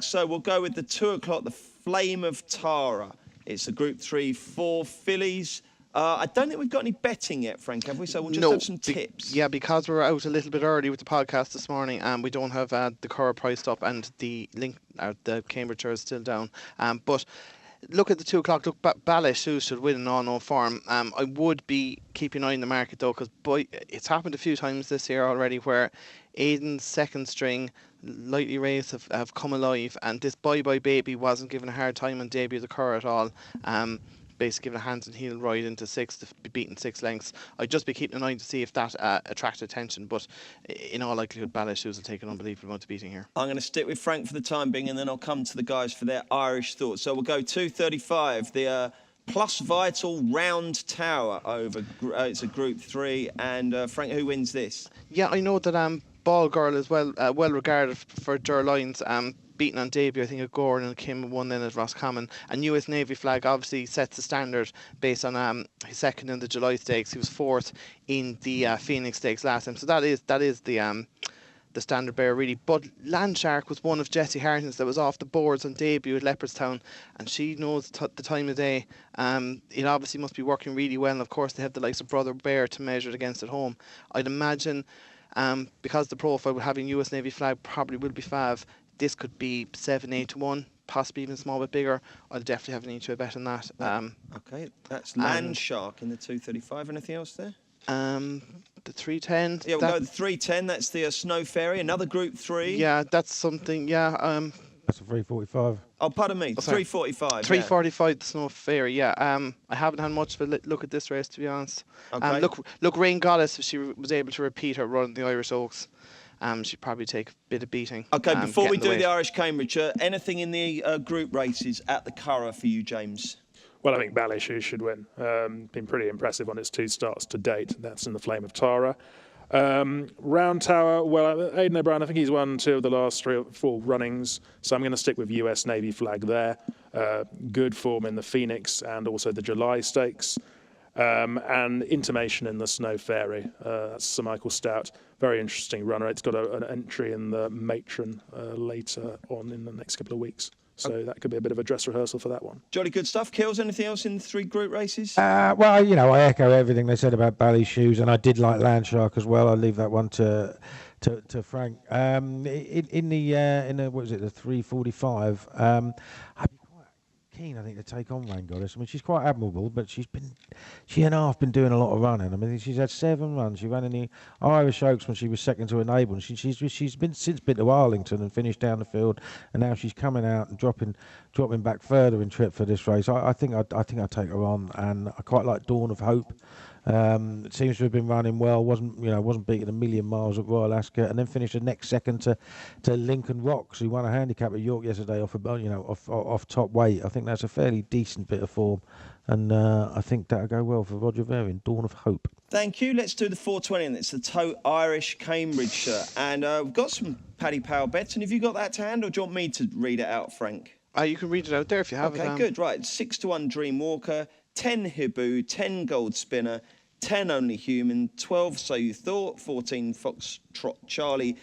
So we'll go with the 2 o'clock, the Flame of Tara. It's a Group 3, 4 fillies. I don't think we've got any betting yet, Frank, have we? So we'll just have some tips. Because we're out a little bit early with the podcast this morning, and we don't have the Curragh priced up, and the link, the Cambridge is still down. But look at the 2 o'clock. Look, Ballyshoo should win in all-no form. I would be keeping an eye on the market though, because it's happened a few times this year already where Aiden's second string lightly raised have come alive, and this Bye Bye Baby wasn't given a hard time on debut of the Curragh at all. Basically given a hands and heel ride into 6 to be beaten 6 lengths. I'd just be keeping an eye to see if that attracted attention, but in all likelihood Ballyshoo's will take an unbelievable amount of beating here. I'm going to stick with Frank for the time being, and then I'll come to the guys for their Irish thoughts. So we'll go 2.35, the Plus Vital Round Tower over, it's a Group 3, and Frank, who wins this? Yeah, I know that Ball Girl is well regarded for Dur Lines, beaten on debut, I think, at Gordon, and came and won then at Roscommon. And US Navy Flag obviously sets the standard based on his second in the July Stakes. He was fourth in the Phoenix Stakes last time, so that is the standard bearer really. But Landshark was one of Jessie Harton's that was off the boards on debut at Leopardstown, and she knows the time of day. It obviously must be working really well, and of course they have the likes of Brother Bear to measure it against at home. I'd imagine because the profile with having US Navy Flag probably will be fav, this could be 7-8 to 1, possibly even a small bit bigger. I'd definitely have an each way bet on that. Okay, that's Landshark in the 2.35. Anything else there? The 310. Yeah, we'll go the 310. That's the Snow Fairy, another Group 3. Yeah, that's something. Yeah. That's a 3.45. Oh, pardon me. 3.45. 3.45. The Snow Fairy. Yeah. I haven't had much of a look at this race, to be honest. Okay. Look, Rain Goddess, if she was able to repeat her run in the Irish Oaks, she'd probably take a bit of beating. Okay, before we do the Irish Cambridge, anything in the group races at the Curragh for you, James? Well, I think Ballyshoo should win. Been pretty impressive on its 2 starts to date. That's in the Flame of Tara. Round Tower, well, Aidan O'Brien, I think he's won 2 of the last 3 or 4 runnings, so I'm going to stick with US Navy Flag there. Good form in the Phoenix and also the July Stakes. And Intimation in the Snow Fairy. That's Sir Michael Stout. Very interesting runner. It's got an entry in the Matron later on in the next couple of weeks. So that could be a bit of a dress rehearsal for that one. Jolly good stuff. Kills, anything else in the 3 group races? Well, you know, I echo everything they said about Ballyshoes, and I did like Landshark as well. I'll leave that one to Frank. In the what is it, the 3.45? I'd be quite keen, I think, to take on Rain Goddess. I mean, she's quite admirable, but she and a half been doing a lot of running. I mean, she's had 7 runs. She ran in the Irish Oaks when she was second to Enable. And she's been to Arlington and finished down the field, and now she's coming out and dropping back further in trip for this race. I think I'd take her on, and I quite like Dawn of Hope. It seems to have been running well. Wasn't beating a million miles at Royal Ascot, and then finished the next second to Lincoln Rocks, who won a handicap at York yesterday off top weight. I think that's a fairly decent bit of form, and I think that'll go well for Roger Varian. Dawn of Hope. Thank you. Let's do the 4.20, and it's the Tote Irish Cambridgeshire, and we've got some Paddy Power bets. And have you got that to hand, or do you want me to read it out, Frank? You can read it out there if you have it. Okay, good. Right, 6 to 1 Dream Walker, 10 Hibou, 10 Gold Spinner, 10 Only Human, 12 So You Thought, 14 Foxtrot Charlie,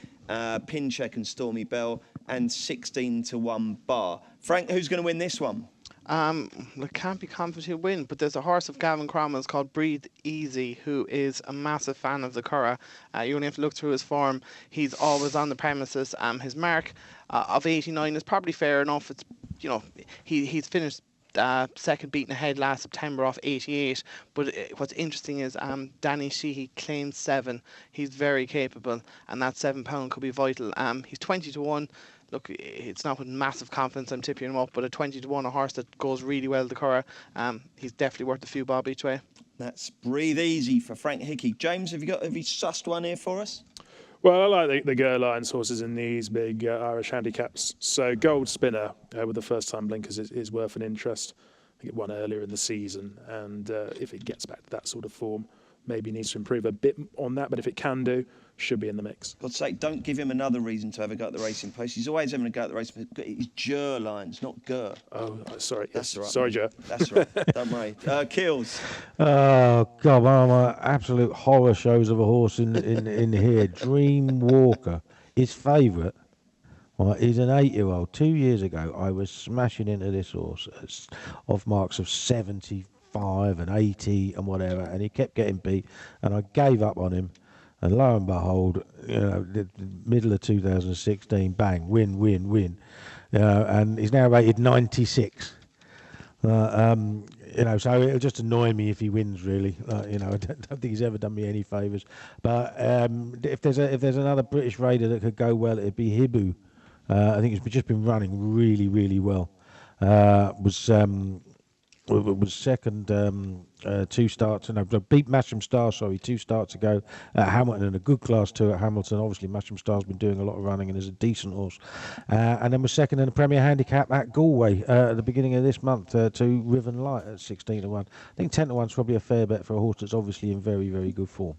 Pin Check and Stormy Bell, and 16 to 1 Bar. Frank, who's going to win this one? I can't be confident he'll win, but there's a horse of Gavin Cromwell's called Breathe Easy, who is a massive fan of the Curragh. You only have to look through his form. He's always on the premises. His mark of 89 is probably fair enough. It's, he's finished second beaten ahead last September off 88. But what's interesting is Danny Sheehy claims 7. He's very capable, and that £7 could be vital. He's 20 to 1. Look, it's not with massive confidence I'm tipping him up, but at 20 to 1, a horse that goes really well to Curragh, he's definitely worth a few bob each way. That's Breathe Easy for Frank Hickey. James, have you sussed one here for us? Well, I like the Gerlines horses in these big Irish handicaps. So Gold Spinner with the first-time blinkers is worth an interest. I think it won earlier in the season, and if it gets back to that sort of form, maybe needs to improve a bit on that, but if it can do, should be in the mix. God's sake, don't give him another reason to have a go at the racing place. He's always having a go at the racing place. It's Ger lines, not Ger. Oh, sorry. That's right. Sorry, Ger. That's right. Don't worry. Kills. Oh, God, one of my absolute horror shows of a horse in here. Dream Walker. His favourite Right, he's an 8-year-old. 2 years ago, I was smashing into this horse off marks of 75 and 80 and whatever, and he kept getting beat, and I gave up on him. And lo and behold, the middle of 2016, bang, win. And he's now rated 96. So it'll just annoy me if he wins. Really, I don't think he's ever done me any favours. But if there's another British raider that could go well, it'd be Hibu. I think he's just been running really, really well. Was second 2 starts, beat Matcham Star, 2 starts ago at Hamilton in a good Class 2 at Hamilton. Obviously, Matcham Star's been doing a lot of running and is a decent horse. And then was second in the Premier Handicap at Galway at the beginning of this month to Riven Light at 16-1. I think 10-1's probably a fair bet for a horse that's obviously in very, very good form.